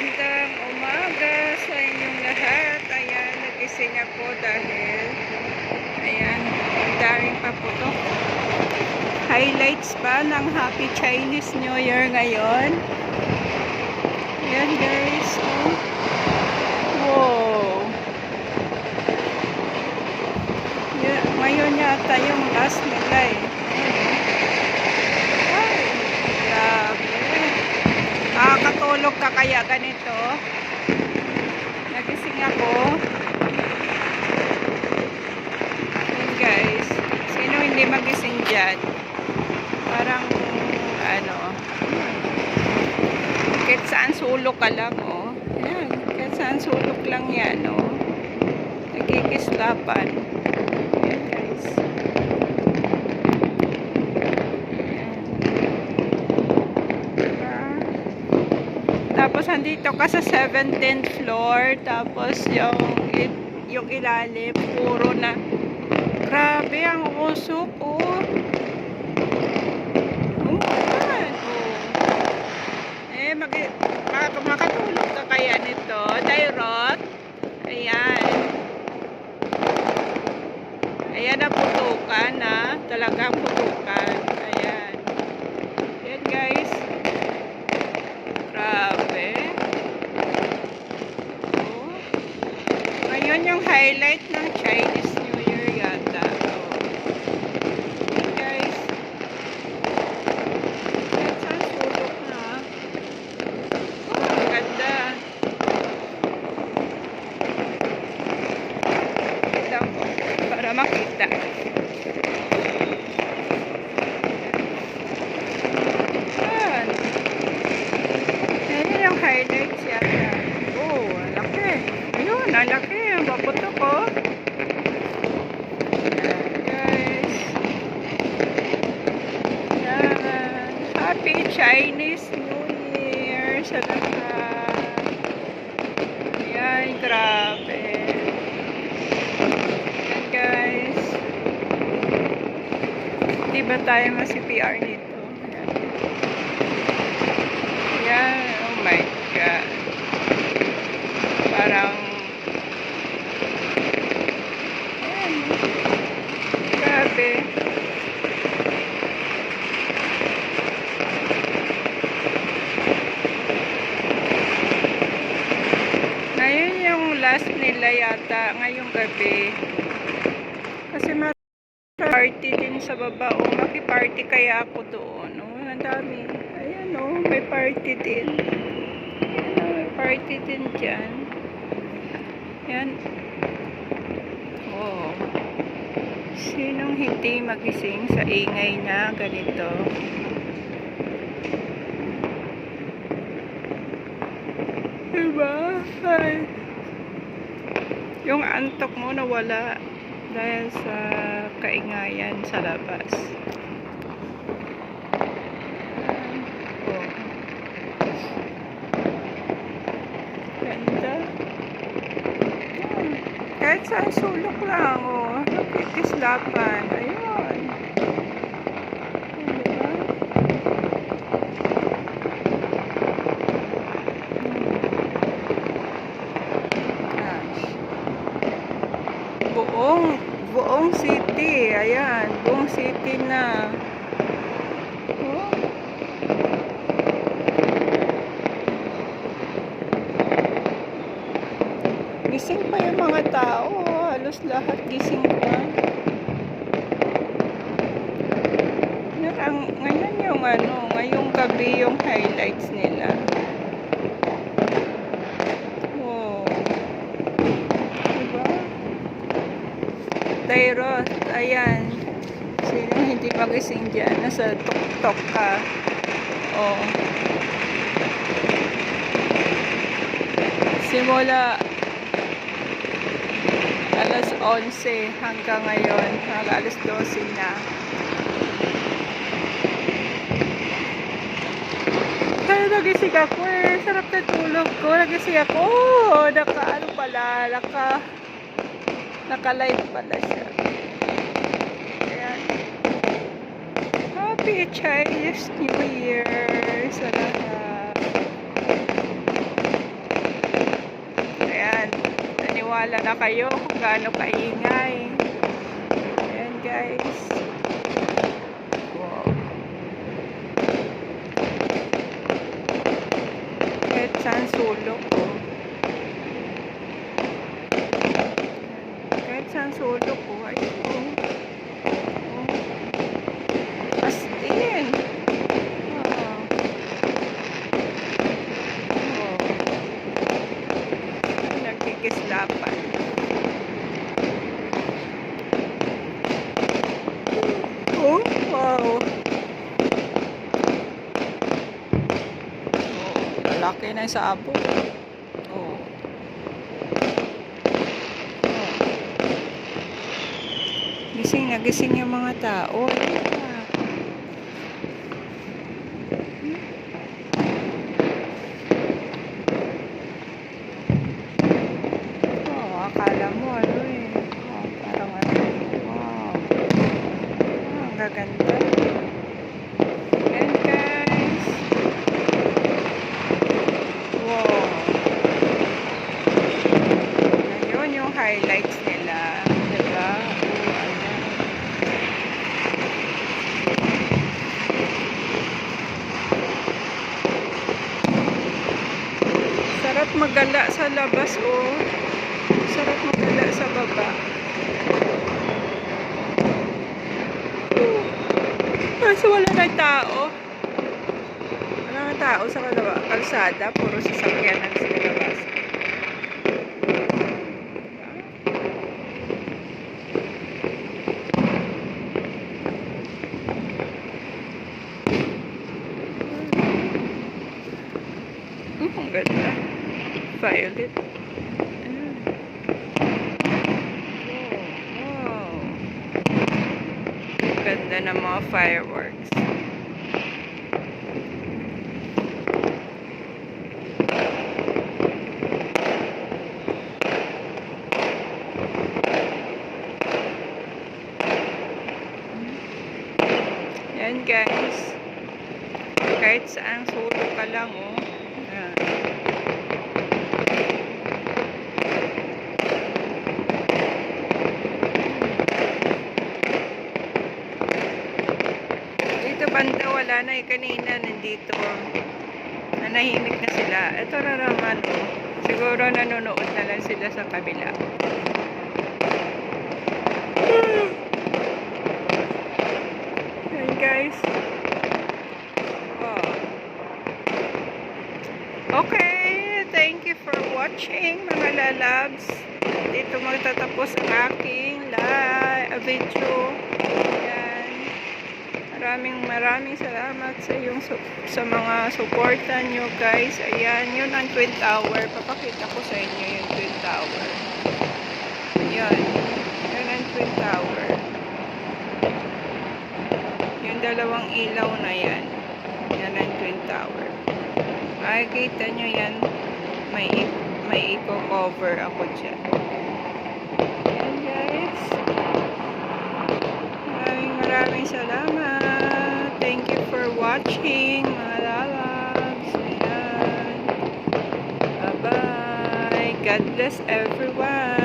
Magandang umaga sa inyong lahat. Ayan, nagising ako dahil ayan, ang daming paputok. Highlights pa ng Happy Chinese New Year ngayon. Ayan guys. Oh. Wow. Yeah, ngayon yata yung last nila eh. Ay, grabe. Nakakatulog ka kaya ganito. Nagising ako. Ayan guys. Sino hindi magising dyan? Parang ano, kahit saan sulok ka lang oh. Ayan, kahit saan sulok lang yan oh. Nagkikislapan. Ayan guys. Tapos andito ka sa 17th floor, tapos yung ilalim puro na grabe ang usok oh. Oh my God. Oh. Eh makatulog ka kaya nito, Dairot. Ayan. Ayan na putukan na, talagang putukan. Ayan. Ayan guys. Grabe. Oh. Ngayon yung highlight ng Chinese New Year yata. Oh. Okay, guys. Kahit saan sulok na. Oh, ang ganda. Lang ko para makita. Highlights yata. Oh, laki. Ayun, laki. Ang paputok ko. Guys. Yan. Happy Chinese New Year sa lahat. Ayan, grabe. Ayan, guys. Di ba tayo ma-CPR nito? Ayan. Ayan. Oh my God. Parang ayan. Grabe. Ngayon yung last nila yata ngayong gabi. Kasi party din sa baba. O maki-party kaya ako doon. Oh, ang dami. Ayan oh, may party din. Party din dyan. Yan. Oh. Sinong hindi magising sa ingay na ganito? Diba? Ay. Yung antok mo nawala dahil sa kaingayan sa labas. Kahit sa sulok lang, oh. Nakikislapan. Ayun. Diba? Buong city. Ayan. Buong city na. Oh. Gising pa yung mga tao. Halos lahat gising pa. Ngayon yung ngayong gabi yung highlights nila. Wow. Diba? Dairot, ayan. Sino hindi magising dyan? Nasa tok-tok ka. Oh. Simula alas 11 hanggang ngayon, alas 12 na. Kaya nagising ako eh. Sarap na tulog ko. Nagising ako. Oh, naka-live pala siya. Ayan. Happy Chinese New Year sa lahat. Maniwala na kayo kung gaano kaingay. Ayan guys. Wow. Kahit saan sulok ko. Kahit saan sulok ko. Ayun. As in. Nagkikislapan. Oh, wow. Laki na yung sabog. Oh. Gising na gising yung mga tao. Oh, akala mo ano eh. Oh, parang ano. Wow. Oh, ang gaganda. Ayan guys. Wow. Ayun yung highlights nila. Diba? Oh, ayan. Sarap magala sa labas, oh. Sarap magala sa baba. Kaso wala na tao. Wala na tao sa kalsada. Puro sasakyan ang sa labas. Ang ganda. Violet. Wow. Ganda ng mga fireworks. Yan guys. Kahit saan sulok ka lang, oh. Yan. Dito banda wala na eh. Kanina nandito. Nanahimik na sila. Ito na naman, oh. Siguro nanonood na lang sila sa kabila. Yan guys. Wow. Okay, thank you for watching mga lalabs. Dito magtatapos ang aking video. Ayan. Maraming salamat sa mga suporta nyo guys. Ayan, yun ang Twin Tower. Papakita ko sa inyo yung Twin Tower. Ayan. Yun ang Twin Tower. Yung dalawang ilaw na yan. Yan ang Twin Tower. Makikita nyo yan. May eco-cover ako dyan. Ayan guys. Maraming salamat. Thank you for watching mga lalabs. Ayan. Bye-bye. God bless everyone.